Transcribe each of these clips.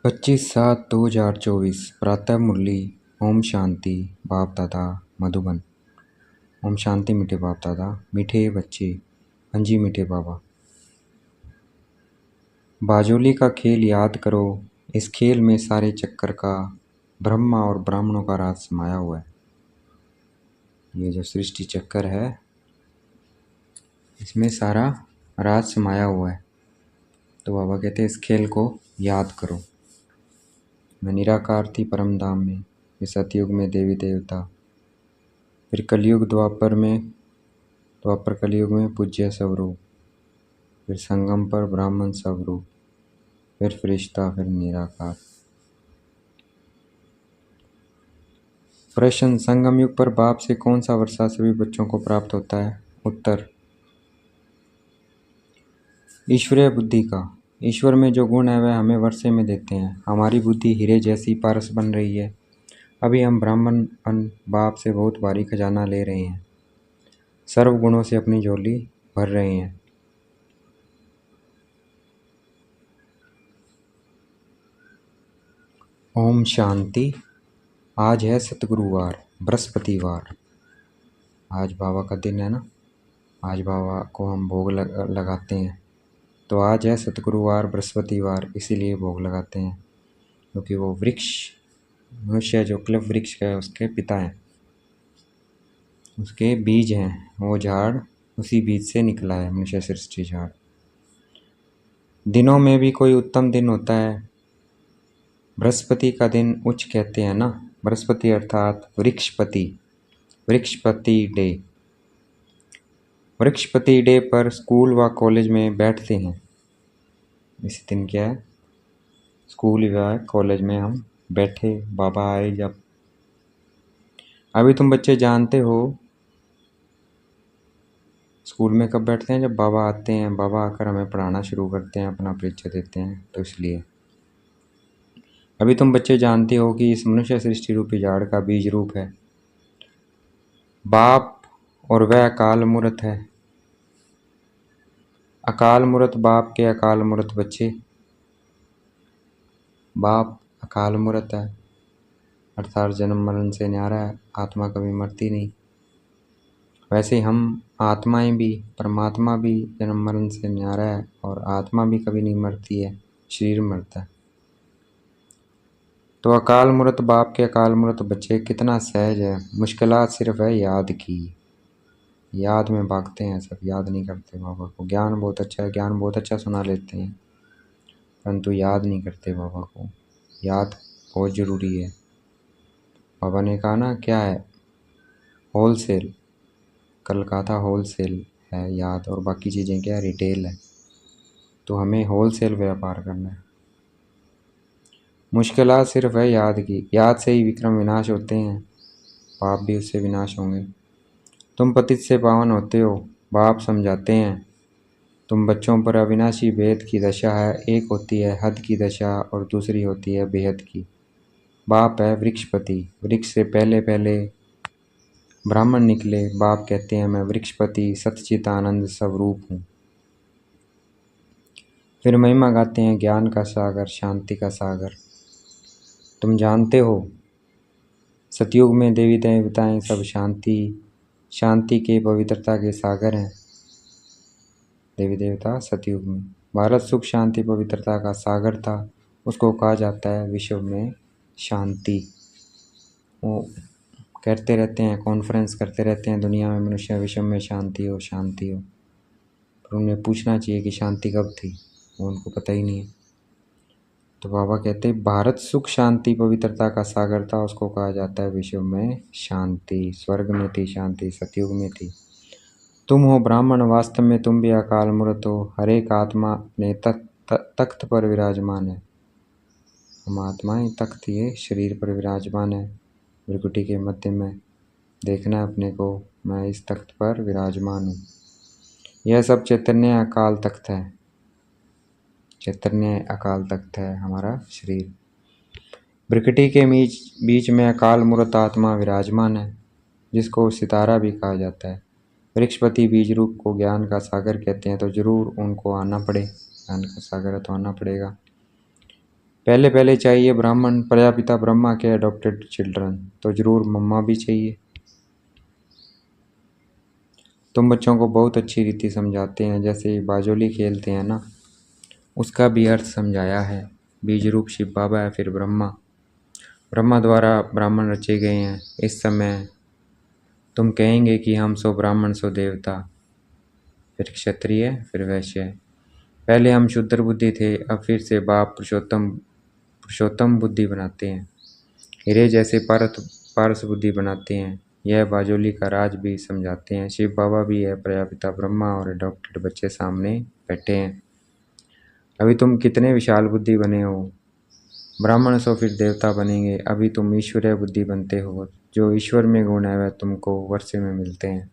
25/7/2024 प्रातः मुरली। ओम शांति। बाप दादा मधुबन। ओम शांति मीठे बाप दादा, मीठे बच्चे। हाँ जी मीठे बाबा। बाजोली का खेल याद करो। इस खेल में सारे चक्कर का ब्रह्मा और ब्राह्मणों का राज समाया हुआ है। ये जो सृष्टि चक्कर है इसमें सारा राज समाया हुआ है। तो बाबा कहते हैं इस खेल को याद करो। मैं निराकार थी परम धाम में, फिर सतयुग में देवी देवता, फिर कलयुग द्वापर कलयुग में पूज्य स्वरूप, फिर संगम पर ब्राह्मण स्वरूप, फिर फरिश्ता, फिर निराकार। प्रश्न, संगम युग पर बाप से कौन सा वर्षा सभी बच्चों को प्राप्त होता है? उत्तर, ईश्वरीय बुद्धि का। ईश्वर में जो गुण है वह हमें वर्षे में देते हैं। हमारी बुद्धि हीरे जैसी पारस बन रही है। अभी हम ब्राह्मणपन बाप से बहुत भारी खजाना ले रहे हैं, सर्व गुणों से अपनी झोली भर रहे हैं। ओम शांति। आज है सतगुरुवार, बृहस्पतिवार। आज बाबा का दिन है ना, आज बाबा को हम भोग लगाते हैं। तो आज है सतगुरुवार, बृहस्पतिवार, इसीलिए भोग लगाते हैं क्योंकि वो वृक्ष, मनुष्य जो क्लब वृक्ष है उसके पिता हैं, उसके बीज हैं। वो झाड़ उसी बीज से निकला है, मनुष्य सृष्टि झाड़। दिनों में भी कोई उत्तम दिन होता है। बृहस्पति का दिन उच्च कहते हैं ना, बृहस्पति अर्थात वृक्षपति, वृक्षपति डे। वृक्षपति डे पर स्कूल व कॉलेज में बैठते हैं। इस दिन क्या है, स्कूल या कॉलेज में हम बैठे, बाबा आए जब। अभी तुम बच्चे जानते हो स्कूल में कब बैठते हैं? जब बाबा आते हैं। बाबा आकर हमें पढ़ाना शुरू करते हैं, अपना परिचय देते हैं, तो इसलिए। अभी तुम बच्चे जानते हो कि इस मनुष्य सृष्टि रूपी झाड़ का बीज रूप है बाप, और वह अकाल मूर्त है। अकाल मूर्त बाप के अकाल मूर्त बच्चे। बाप अकाल मूर्त है अर्थात जन्म मरण से न्यारा है, आत्मा कभी मरती नहीं। वैसे हम आत्माएं भी, परमात्मा भी जन्म मरण से न्यारा है और आत्मा भी कभी नहीं मरती है, शरीर मरता है। तो अकाल मूर्त बाप के अकाल मूर्त बच्चे कितना सहज है। मुश्किलात सिर्फ है याद की। याद में भागते हैं सब, याद नहीं करते बाबा को। ज्ञान बहुत अच्छा है, ज्ञान बहुत अच्छा सुना लेते हैं, परंतु याद नहीं करते बाबा को। याद बहुत ज़रूरी है। बाबा ने कहा ना, क्या है, होलसेल। कल कहा था होलसेल है याद, और बाकी चीज़ें क्या है, रिटेल है। तो हमें होलसेल व्यापार करना है। मुश्किलात सिर्फ है याद की। याद से ही विक्रम विनाश होते हैं, पाप भी उससे विनाश होंगे। तुम पतित से पावन होते हो, बाप समझाते हैं। तुम बच्चों पर अविनाशी भेद की दशा है। एक होती है हद की दशा और दूसरी होती है बेहद की। बाप है वृक्षपति, वृक्ष से पहले पहले ब्राह्मण निकले। बाप कहते हैं मैं वृक्षपति सतचित आनंद स्वरूप हूँ। फिर महिमा गाते हैं ज्ञान का सागर, शांति का सागर। तुम जानते हो सतयुग में देवी देवताएं सब शांति के पवित्रता के सागर हैं। देवी देवता सतयुग में, भारत सुख शांति पवित्रता का सागर था। उसको कहा जाता है विश्व में शांति। वो करते रहते हैं, कॉन्फ्रेंस करते रहते हैं दुनिया में, मनुष्य विश्व में शांति हो, शांति हो। पर उन्हें पूछना चाहिए कि शांति कब थी, वो उनको पता ही नहीं है। तो बाबा कहते हैं भारत सुख शांति पवित्रता का सागर था, उसको कहा जाता है विश्व में शांति। स्वर्ग में थी शांति, सतयुग में थी। तुम हो ब्राह्मण, वास्तव में तुम भी अकाल मूर्त हो। हर एक आत्मा अपने तख्त पर विराजमान है। हम आत्माएं तख्त, ये शरीर पर विराजमान है। भृकुटी के मध्य में देखना है अपने को, मैं इस तख्त पर विराजमान हूँ। यह सब चैतन्य अकाल तख्त है। चैतन्य अकाल तख्त है हमारा शरीर। भृकुटी के बीच में अकाल मूर्त आत्मा विराजमान है, जिसको सितारा भी कहा जाता है। वृक्षपति बीज रूप को ज्ञान का सागर कहते हैं, तो जरूर उनको आना पड़े। ज्ञान का सागर है तो आना पड़ेगा। पहले पहले चाहिए ब्राह्मण प्रजापिता ब्रह्मा के अडॉप्टेड चिल्ड्रन, तो ज़रूर मम्मा भी चाहिए। तुम बच्चों को बहुत अच्छी रीति समझाते हैं, जैसे बाजोली खेलते हैं ना, उसका भी अर्थ समझाया है। बीज रूप शिव बाबा है, फिर ब्रह्मा, ब्रह्मा द्वारा ब्राह्मण रचे गए हैं। इस समय तुम कहेंगे कि हम सो ब्राह्मण सो देवता, फिर क्षत्रिय, फिर वैश्य। पहले हम शुद्र बुद्धि थे, अब फिर से बाप पुरुषोत्तम पुरुषोत्तम बुद्धि बनाते हैं, हीरे जैसे पारस बुद्धि बनाते हैं। यह बाजोली का राज भी समझाते हैं। शिव बाबा भी है, प्रजापिता ब्रह्मा और अडॉप्टेड बच्चे सामने बैठे हैं। अभी तुम कितने विशाल बुद्धि बने हो, ब्राह्मण सो फिर देवता बनेंगे। अभी तुम ईश्वरीय बुद्धि बनते हो, जो ईश्वर में गुण है वह तुमको वर्षे में मिलते हैं।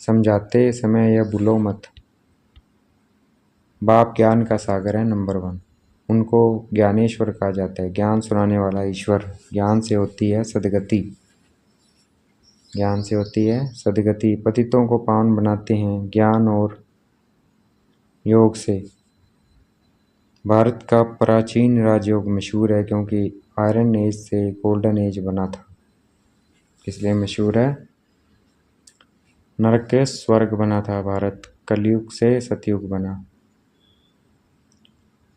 समझाते समय यह भूलो मत, बाप ज्ञान का सागर है नंबर 1, उनको ज्ञानेश्वर कहा जाता है, ज्ञान सुनाने वाला ईश्वर। ज्ञान से होती है सदगति, ज्ञान से होती है सदगति। पतितों को पावन बनाते हैं ज्ञान और योग से। भारत का प्राचीन राजयोग मशहूर है, क्योंकि आयरन एज से गोल्डन एज बना था, इसलिए मशहूर है। नरक से स्वर्ग बना था भारत, कलयुग से सतयुग बना।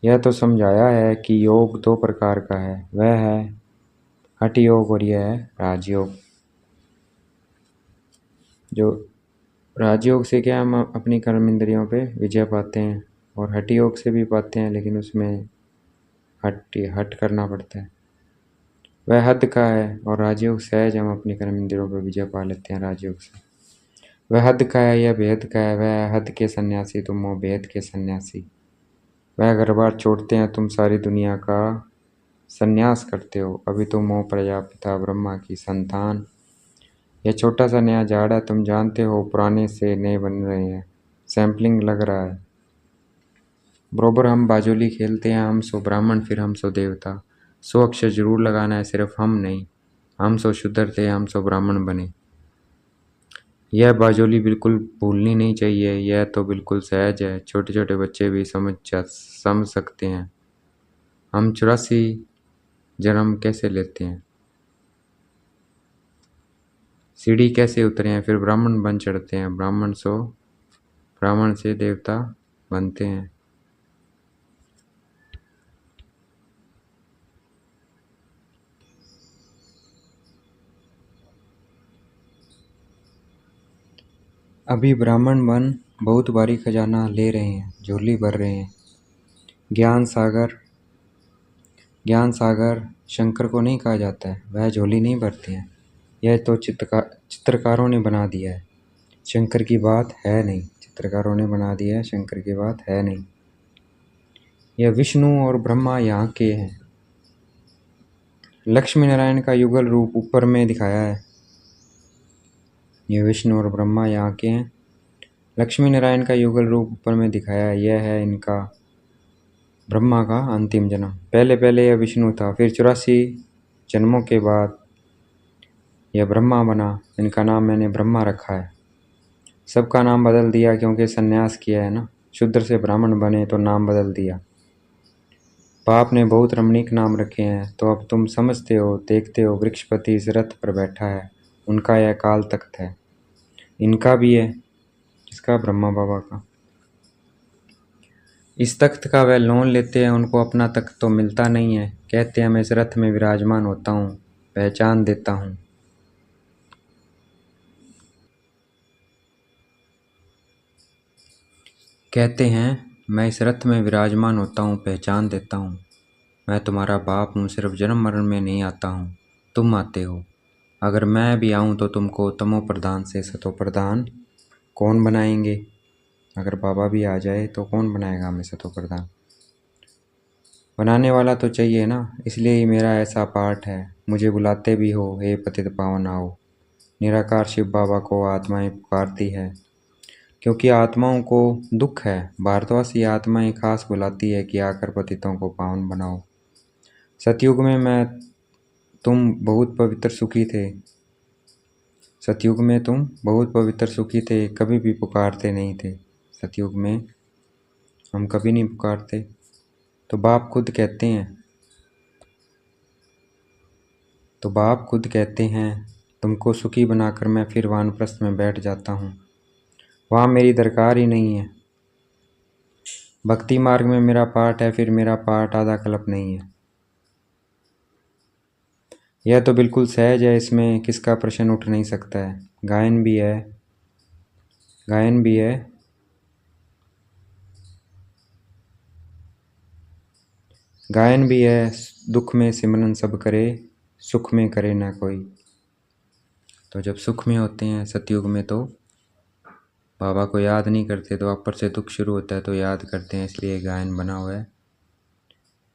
यह तो समझाया है कि योग 2 प्रकार का है, वह है हठ योग और यह है राजयोग। जो राजयोग से क्या हम अपनी कर्म इंद्रियों पे विजय पाते हैं, और हठ योग से भी पाते हैं, लेकिन उसमें हट करना पड़ता है, वह हद का है। और राजयोग सहज हम अपनी कर्म इंद्रियों पर विजय पा लेते हैं राजयोग से। वह हद का है, यह भेद का है। वह हद के सन्यासी, तुम हो भेद के सन्यासी। वह घर बार छोड़ते हैं, तुम सारी दुनिया का संन्यास करते हो। अभी तुम हो प्रजापिता ब्रह्मा की संतान। यह छोटा सा नया झाड़ है, तुम जानते हो पुराने से नए बन रहे हैं, सैम्पलिंग लग रहा है। बरोबर हम बाजोली खेलते हैं, हम सो ब्राह्मण फिर हम सो देवता। 100 अक्षर जरूर लगाना है, सिर्फ हम नहीं। हम सो शूद्र थे, हम सो ब्राह्मण बने। यह बाजोली बिल्कुल भूलनी नहीं चाहिए, यह तो बिल्कुल सहज है, छोटे छोटे बच्चे भी समझ सकते हैं। हम 84 जन्म कैसे लेते हैं, सीढ़ी कैसे उतरे हैं, फिर ब्राह्मण बन चढ़ते हैं। ब्राह्मण से देवता बनते हैं। अभी ब्राह्मण बन बहुत भारी खजाना ले रहे हैं, झोली भर रहे हैं। ज्ञान सागर शंकर को नहीं कहा जाता है, वह झोली नहीं भरते हैं। यह तो चित्रकारों ने बना दिया है, शंकर की बात है नहीं। चित्रकारों ने बना दिया है, शंकर की बात है नहीं। यह विष्णु और ब्रह्मा यहाँ के हैं। लक्ष्मी नारायण का युगल रूप ऊपर में दिखाया है। यह विष्णु और ब्रह्मा यहाँ के हैं, लक्ष्मी नारायण का युगल रूप ऊपर में दिखाया है। यह है इनका ब्रह्मा का अंतिम जन्म। पहले पहले यह विष्णु था, फिर 84 जन्मों के बाद यह ब्रह्मा बना। इनका नाम मैंने ब्रह्मा रखा है। सबका नाम बदल दिया, क्योंकि संन्यास किया है ना, शूद्र से ब्राह्मण बने तो नाम बदल दिया। बाप ने बहुत रमणीक नाम रखे हैं, तो अब तुम समझते हो। देखते हो वृक्षपति इस रथ पर बैठा है, उनका यह काल तख्त है। इनका भी है, इसका ब्रह्मा बाबा का। इस तख्त का वह लोन लेते हैं, उनको अपना तख्त तो मिलता नहीं है। कहते हैं मैं इस रथ में विराजमान होता हूँ, पहचान देता हूँ। कहते हैं मैं इस रथ में विराजमान होता हूँ, पहचान देता हूँ। मैं तुम्हारा बाप हूँ, सिर्फ जन्म मरण में नहीं आता हूँ, तुम आते हो। अगर मैं भी आऊँ तो तुमको तमो प्रधान से सतो प्रधान कौन बनाएंगे। अगर बाबा भी आ जाए तो कौन बनाएगा हमें सतो प्रधान। बनाने वाला तो चाहिए ना, इसलिए ही मेरा ऐसा पाठ है। मुझे बुलाते भी हो, हे पतित पावन आओ। निराकार शिव बाबा को आत्माएं पुकारती है, क्योंकि आत्माओं को दुख है। भारतवासी आत्माएं खास बुलाती है कि आकर पतितों को पावन बनाओ। सतयुग में तुम बहुत पवित्र सुखी थे। सतयुग में तुम बहुत पवित्र सुखी थे, कभी भी पुकारते नहीं थे। सतयुग में हम कभी नहीं पुकारते। तो बाप खुद कहते हैं तुमको सुखी बनाकर मैं फिर वानप्रस्थ में बैठ जाता हूँ। वहाँ मेरी दरकार ही नहीं है। भक्ति मार्ग में मेरा पाठ है, फिर मेरा पाठ आधा कल्प नहीं है। यह तो बिल्कुल सहज है, इसमें किसका प्रश्न उठ नहीं सकता है। गायन भी है, दुख में सिमरन सब करे, सुख में करे ना कोई। तो जब सुख में होते हैं सतयुग में तो बाबा को याद नहीं करते, तो ऊपर से दुख शुरू होता है तो याद करते हैं, इसलिए गायन बना हुआ है।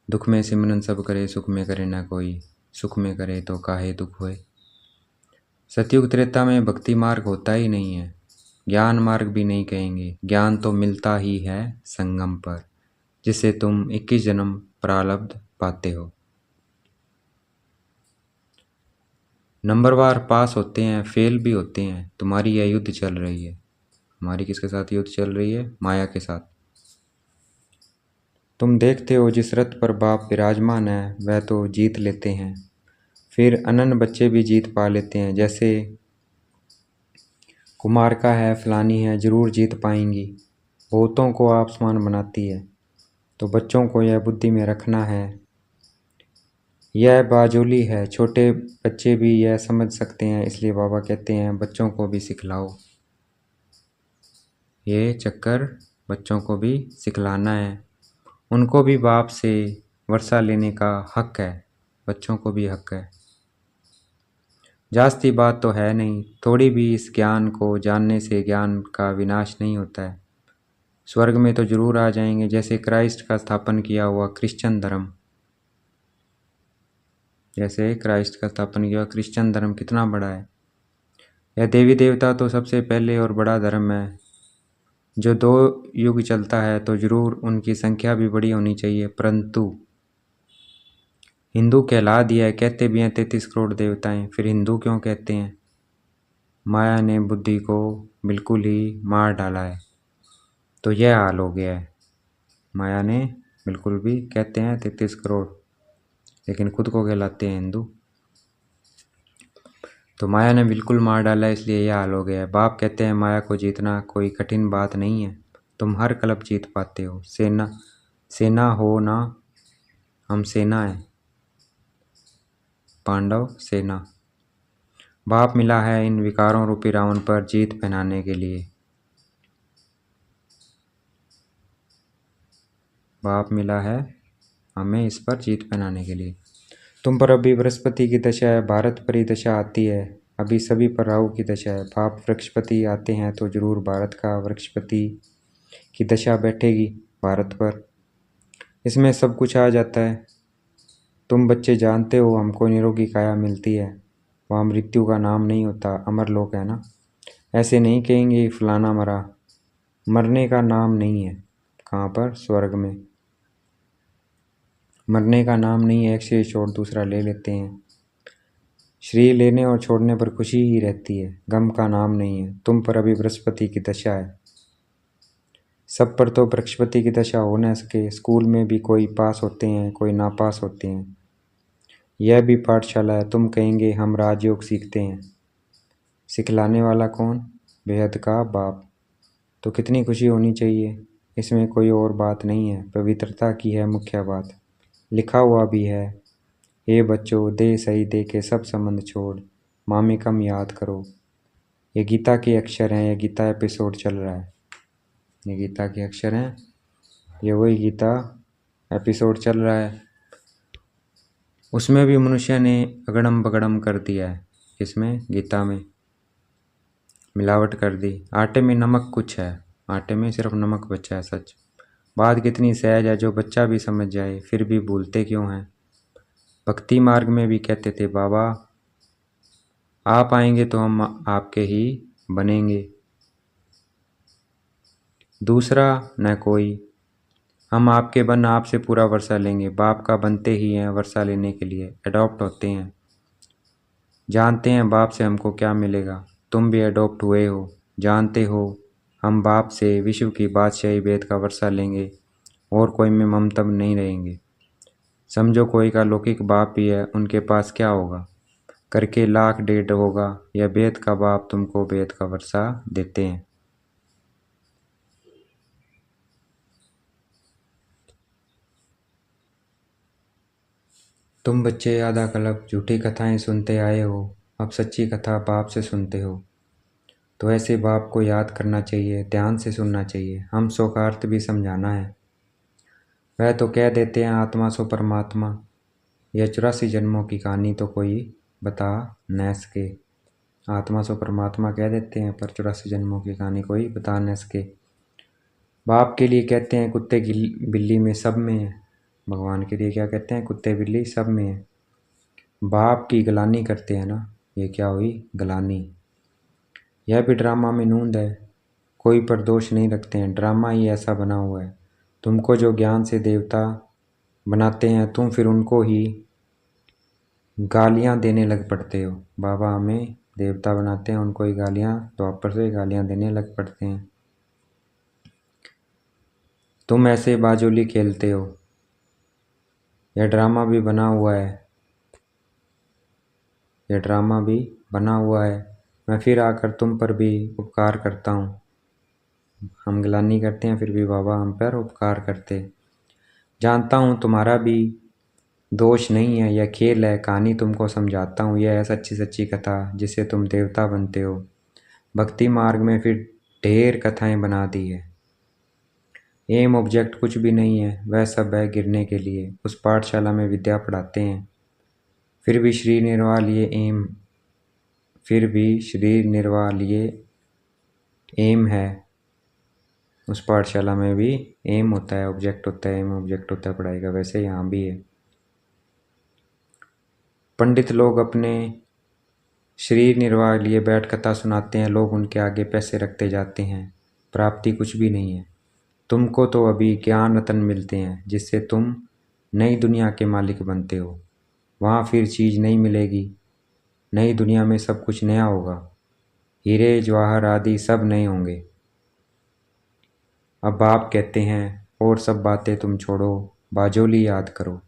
दुख में सिमरन सब करे, सुख में करे ना कोई, सुख में करे तो काहे दुख होए। सतयुग त्रेता में भक्ति मार्ग होता ही नहीं है, ज्ञान मार्ग भी नहीं कहेंगे। ज्ञान तो मिलता ही है संगम पर, जिससे तुम 21 जन्म प्रारब्ध पाते हो। नंबरवार पास होते हैं, फेल भी होते हैं। तुम्हारी यह युद्ध चल रही है। हमारी किसके साथ युद्ध चल रही है? माया के साथ। तुम देखते हो जिस रथ पर बाप विराजमान है वह तो जीत लेते हैं, फिर अनन बच्चे भी जीत पा लेते हैं। जैसे कुमार का है, फलानी है, जरूर जीत पाएंगी। बहुतों को आप समान बनाती है, तो बच्चों को यह बुद्धि में रखना है। यह बाजुली है, छोटे बच्चे भी यह समझ सकते हैं, इसलिए बाबा कहते हैं बच्चों को भी सिखलाओ। ये चक्कर बच्चों को भी सिखलाना है। उनको भी बाप से वर्षा लेने का हक है, बच्चों को भी हक है। जास्ती बात तो है नहीं, थोड़ी भी इस ज्ञान को जानने से ज्ञान का विनाश नहीं होता है। स्वर्ग में तो जरूर आ जाएंगे, जैसे क्राइस्ट का स्थापन किया हुआ क्रिश्चियन धर्म। क्रिश्चियन धर्म कितना बड़ा है। यह देवी देवता तो सबसे पहले और बड़ा धर्म है, जो 2 युग चलता है तो जरूर उनकी संख्या भी बड़ी होनी चाहिए। परंतु हिंदू कहला दिया है, कहते भी हैं 33 करोड़ देवताएं, फिर हिंदू क्यों कहते हैं? माया ने बुद्धि को बिल्कुल ही मार डाला है, तो यह हाल हो गया है। माया ने बिल्कुल भी, कहते हैं 33 करोड़, लेकिन खुद को कहलाते हैं हिंदू। तो माया ने बिल्कुल मार डाला है, इसलिए यह हाल हो गया है। बाप कहते हैं माया को जीतना कोई कठिन बात नहीं है, तुम हर कल्प जीत पाते हो। सेना हो ना, हम सेना है, पांडव सेना। बाप मिला है इन विकारों रूपी रावण पर जीत पहनाने के लिए। बाप मिला है हमें इस पर जीत पहनाने के लिए। तुम पर अभी बृहस्पति की दशा है, भारत पर ही दशा आती है। अभी सभी पर राहु की दशा है। बाप वृक्षपति आते हैं तो जरूर भारत का वृक्षपति की दशा बैठेगी भारत पर। इसमें सब कुछ आ जाता है। तुम बच्चे जानते हो हमको निरोगी काया मिलती है, वहाँ मृत्यु का नाम नहीं होता, अमर लोक है ना। ऐसे नहीं कहेंगे फलाना मरा, मरने का नाम नहीं है। कहाँ पर? स्वर्ग में मरने का नाम नहीं है। एक शरीर छोड़ दूसरा ले लेते हैं। शरीर लेने और छोड़ने पर खुशी ही रहती है, गम का नाम नहीं है। तुम पर अभी बृहस्पति की दशा है। सब पर तो बृहस्पति की दशा हो न सके। स्कूल में भी कोई पास होते हैं, कोई नापास होते हैं। यह भी पाठशाला है। तुम कहेंगे हम राजयोग सीखते हैं। सिखलाने वाला कौन? बेहद का बाप। तो कितनी खुशी होनी चाहिए। इसमें कोई और बात नहीं है, पवित्रता की है मुख्य बात। लिखा हुआ भी है, हे बच्चों दे सही दे के सब संबंध छोड़, मामिकम याद करो। ये गीता के अक्षर हैं, ये गीता एपिसोड चल रहा है। ये गीता के अक्षर हैं, ये वही गीता एपिसोड चल रहा है। उसमें भी मनुष्य ने अगड़म बगड़म कर दिया है। इसमें गीता में मिलावट कर दी। आटे में नमक कुछ है, आटे में सिर्फ नमक बचा है। सच बात कितनी सहज है, जो बच्चा भी समझ जाए, फिर भी भूलते क्यों हैं। भक्ति मार्ग में भी कहते थे बाबा आप आएंगे तो हम आपके ही बनेंगे, दूसरा न कोई। हम आपके बन आपसे पूरा वर्षा लेंगे। बाप का बनते ही हैं वर्षा लेने के लिए, अडॉप्ट होते हैं। जानते हैं बाप से हमको क्या मिलेगा। तुम भी अडॉप्ट हुए हो, जानते हो हम बाप से विश्व की बादशाही वेद का वर्षा लेंगे और कोई में ममतब नहीं रहेंगे। समझो कोई का लौकिक बाप ही है, उनके पास क्या होगा, करके लाख डेढ़ होगा, या बेद का बाप तुमको बेद का वर्षा देते हैं। तुम बच्चे आधा कल्प झूठी कथाएं सुनते आए हो, अब सच्ची कथा बाप से सुनते हो। तो ऐसे बाप को याद करना चाहिए, ध्यान से सुनना चाहिए। हम सो का अर्थ भी समझाना है। वह तो कह देते हैं आत्मा सो परमात्मा, यह 84 जन्मों की कहानी तो कोई बता न सके। आत्मा सो परमात्मा कह देते हैं, पर 84 जन्मों की कहानी कोई बता न सके। बाप के लिए कहते हैं कुत्ते बिल्ली में सब में है। भगवान के लिए क्या कहते हैं, कुत्ते बिल्ली सब में है। बाप की गलानी करते हैं ना, ये क्या हुई गलानी। यह भी ड्रामा में नूंद है, कोई पर दोष नहीं रखते हैं, ड्रामा ही ऐसा बना हुआ है। तुमको जो ज्ञान से देवता बनाते हैं, तुम फिर उनको ही गालियां देने लग पड़ते हो। बाबा हमें देवता बनाते हैं, उनको ही गालियां, द्वापर से गालियां देने लग पड़ते हैं। तुम ऐसे बाजोली खेलते हो, यह ड्रामा भी बना हुआ है, यह ड्रामा भी बना हुआ है। मैं फिर आकर तुम पर भी उपकार करता हूँ। हम गिलानी करते हैं, फिर भी बाबा हम पर उपकार करते। जानता हूँ तुम्हारा भी दोष नहीं है, यह खेल है, कहानी तुमको समझाता हूँ। यह है सच्ची सच्ची कथा, जिससे तुम देवता बनते हो। भक्ति मार्ग में फिर ढेर कथाएं बना दी है। एम ऑब्जेक्ट कुछ भी नहीं है, वह सब है गिरने के लिए। उस पाठशाला में विद्या पढ़ाते हैं, फिर भी शरीर निर्वाह लिए एम, फिर भी शरीर निर्वाह लिए एम है। उस पाठशाला में भी एम होता है, ऑब्जेक्ट होता है, एम ऑब्जेक्ट होता है पढ़ाई का। वैसे यहाँ भी है। पंडित लोग अपने शरीर निर्वाह लिए बैठ कथा सुनाते हैं, लोग उनके आगे पैसे रखते जाते हैं, प्राप्ति कुछ भी नहीं है। तुमको तो अभी ज्ञान रतन मिलते हैं, जिससे तुम नई दुनिया के मालिक बनते हो। वहाँ फिर चीज़ नहीं मिलेगी, नई दुनिया में सब कुछ नया होगा, हीरे जवाहर आदि सब नए होंगे। अब बाप कहते हैं और सब बातें तुम छोड़ो, बाजोली याद करो।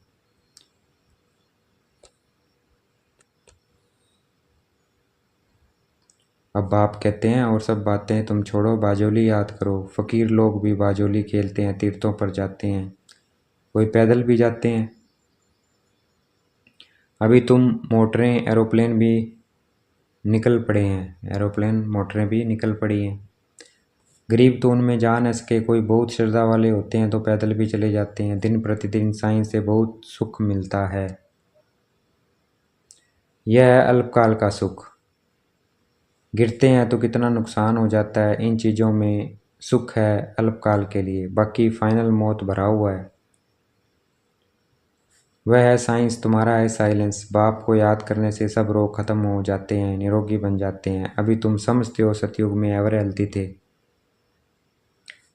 अब बाप कहते हैं और सब बातें तुम छोड़ो, बाजोली याद करो। फ़कीर लोग भी बाजोली खेलते हैं, तीर्थों पर जाते हैं, कोई पैदल भी जाते हैं। अभी तुम मोटरें एरोप्लेन भी निकल पड़े हैं, एरोप्लेन मोटरें भी निकल पड़ी हैं। गरीब तो उनमें जा न सके, कोई बहुत श्रद्धा वाले होते हैं तो पैदल भी चले जाते हैं। दिन प्रतिदिन साइंस से बहुत सुख मिलता है, यह है अल्पकाल का सुख। गिरते हैं तो कितना नुकसान हो जाता है, इन चीज़ों में सुख है अल्पकाल के लिए, बाकी फाइनल मौत भरा हुआ है। वह है साइंस, तुम्हारा है साइलेंस। बाप को याद करने से सब रोग खत्म हो जाते हैं, निरोगी बन जाते हैं। अभी तुम समझते हो सतयुग में एवर हेल्थी थे।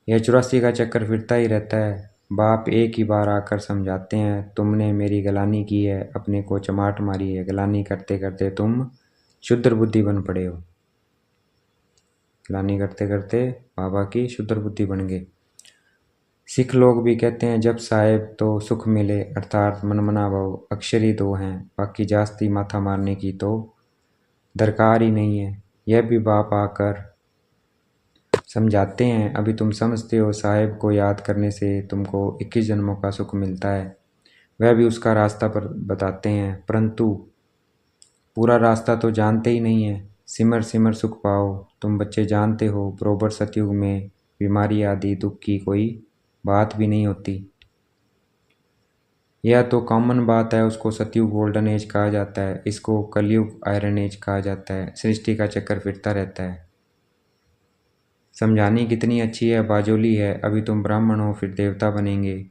यह 84 का चक्कर फिरता ही रहता है। बाप एक ही बार आकर समझाते हैं, तुमने मेरी गलानी की है, अपने को चमाट मारी है। गलानी करते करते तुम शुद्ध बुद्धि बन पड़े हो। गलानी करते करते बाबा की शुद्ध बुद्धि बन गए। सिख लोग भी कहते हैं जब साहेब तो सुख मिले, अर्थात मनमना भाव अक्षर ही दो हैं, बाकी जास्ती माथा मारने की तो दरकार ही नहीं है। यह भी बाप आकर समझाते हैं। अभी तुम समझते हो साहेब को याद करने से तुमको 21 जन्मों का सुख मिलता है, वह भी उसका रास्ता पर बताते हैं, परंतु पूरा रास्ता तो जानते ही नहीं है। सिमर सिमर सुख पाओ। तुम बच्चे जानते हो बरोबर सतयुग में बीमारी आदि दुख की कोई बात भी नहीं होती। यह तो कॉमन बात है, उसको सतयुग गोल्डन एज कहा जाता है, इसको कलयुग आयरन एज कहा जाता है। सृष्टि का चक्कर फिरता रहता है। समझानी कितनी अच्छी है, बाजोली है। अभी तुम ब्राह्मण हो फिर देवता बनेंगे,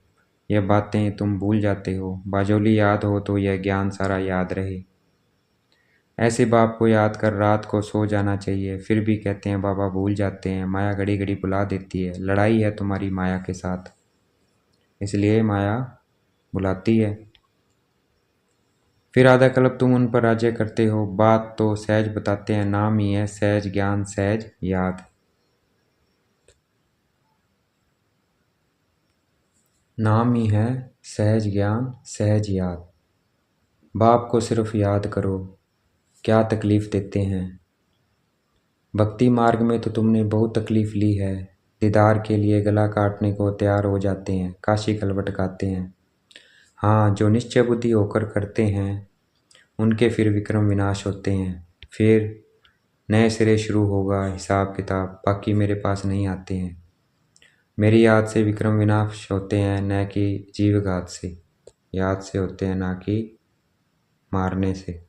यह बातें तुम भूल जाते हो। बाजोली याद हो तो यह ज्ञान सारा याद रहे। ऐसे बाप को याद कर रात को सो जाना चाहिए। फिर भी कहते हैं बाबा भूल जाते हैं, माया घड़ी घड़ी बुला देती है। लड़ाई है तुम्हारी माया के साथ, इसलिए माया बुलाती है। फिर आधा कल्प तुम उन पर राज्य करते हो। बात तो सहज बताते हैं, नाम ही है सहज ज्ञान सहज याद। नाम ही है सहज ज्ञान सहज याद। बाप को सिर्फ याद करो, क्या तकलीफ देते हैं। भक्ति मार्ग में तो तुमने बहुत तकलीफ ली है। दीदार के लिए गला काटने को तैयार हो जाते हैं, काशी कलवट गाते हैं। हाँ, जो निश्चय बुद्धि होकर करते हैं उनके फिर विक्रम विनाश होते हैं। फिर नए सिरे शुरू होगा हिसाब किताब, बाकी मेरे पास नहीं आते हैं। मेरी याद से विक्रम विनाश होते हैं, न कि जीवघात से। याद से होते हैं, ना कि मारने से।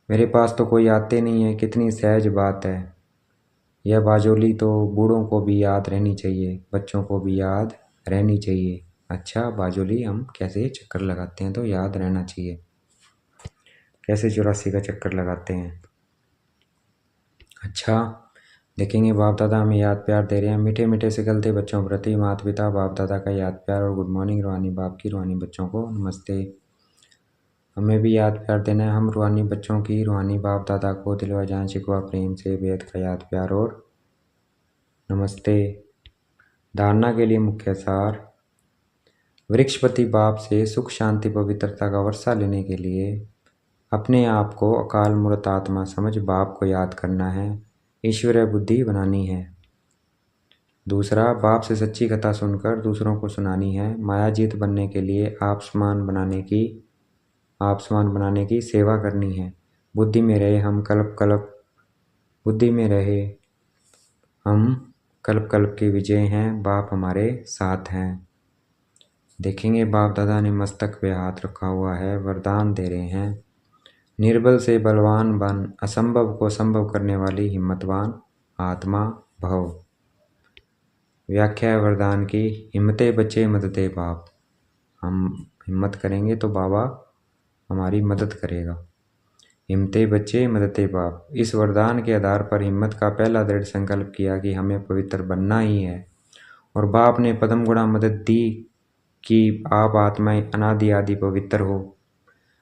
मेरे पास तो कोई आते नहीं है, कितनी सहज बात है। यह बाजोली तो बूढ़ों को भी याद रहनी चाहिए, बच्चों को भी याद रहनी चाहिए। अच्छा बाजोली, हम कैसे चक्कर लगाते हैं तो याद रहना चाहिए। कैसे 84 का चक्कर लगाते हैं। अच्छा, देखेंगे बाप दादा हमें याद प्यार दे रहे हैं। मीठे मीठे से गलते बच्चों प्रति माता पिता बाप दादा का याद प्यार और गुड मॉर्निंग। रूहानी बाप की रूहानी बच्चों को नमस्ते। हमें भी याद प्यार देना है। हम रूहानी बच्चों की रूहानी बाप दादा को दिलवा जान शिकवा प्रेम से बेहद का याद प्यार और नमस्ते। धारणा के लिए मुख्य सार। वृक्षपति बाप से सुख शांति पवित्रता का वर्षा लेने के लिए अपने आप को अकाल मूर्त आत्मा समझ बाप को याद करना है, ईश्वरीय बुद्धि बनानी है। दूसरा, बाप से सच्ची कथा सुनकर दूसरों को सुनानी है। मायाजीत बनने के लिए आपसमान बनाने की सेवा करनी है। बुद्धि में रहे हम कल्प कल्प के विजय हैं, बाप हमारे साथ हैं। देखेंगे बाप दादा ने मस्तक पे हाथ रखा हुआ है, वरदान दे रहे हैं। निर्बल से बलवान बन, असंभव को संभव करने वाली हिम्मतवान आत्मा भव। व्याख्या है वरदान की। हिम्मते बच्चे मददे बाप। हम हिम्मत करेंगे तो बाबा हमारी मदद करेगा। हिम्मते बच्चे मददे बाप। इस वरदान के आधार पर हिम्मत का पहला दृढ़ संकल्प किया कि हमें पवित्र बनना ही है, और बाप ने पदम गुणा मदद दी कि आप आत्माएं अनादि आदि पवित्र हो,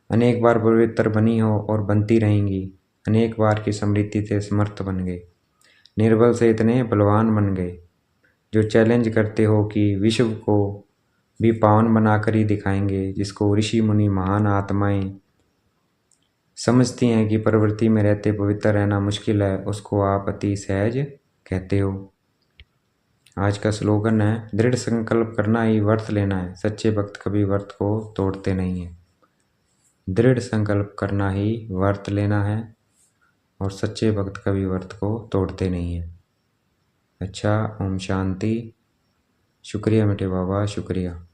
अनेक बार पवित्र बनी हो और बनती रहेंगी। अनेक बार की स्मृति से समर्थ बन गए, निर्बल से इतने बलवान बन गए जो चैलेंज करते हो कि विश्व को भी पावन बनाकर ही दिखाएंगे। जिसको ऋषि मुनि महान आत्माएं समझती हैं कि प्रवृत्ति में रहते पवित्र रहना मुश्किल है, उसको आप अति सहज कहते हो। आज का स्लोगन है, दृढ़ संकल्प करना ही व्रत लेना है, सच्चे भक्त कभी व्रत को तोड़ते नहीं है। दृढ़ संकल्प करना ही व्रत लेना है और सच्चे भक्त कभी व्रत को तोड़ते नहीं है। अच्छा, ओम शांति। शुक्रिया मेरे बाबा, शुक्रिया।